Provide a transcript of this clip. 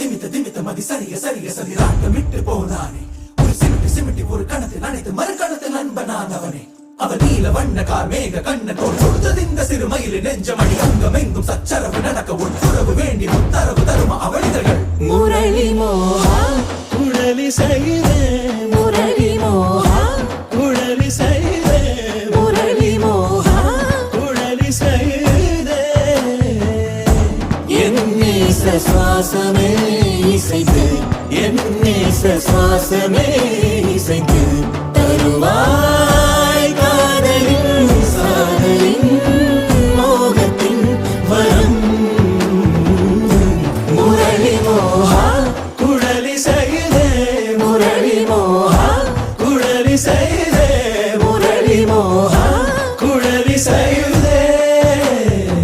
திமித்த திமித்த மதி சரிய சரிய சதிராட்டமிட்டு போனானே. ஒரு சிமிட்டி சிமிட்டி ஒரு கணத்தில் அனைத்து மறுகணத்தில் நண்பனானவனே. அவன் நீல வண்ண கார் மேக கண்ணத்தோடு கொடுத்தது இந்த சிறு மயிலு நெஞ்சமணி. அங்கமெங்கும் சச்சரவு நடக்க உட்புறவு வேண்டி உத்தரவு தருமா அவளிதழ்கள். முரளி மோகா குழலி செய்தே முரளி மோகா குழலி செய்தே முரளி மோகா குழலி செய்தே என் நேச சுவாசமே இசைத்து என் நேச சுவாசமே இசைத்து தருவாய்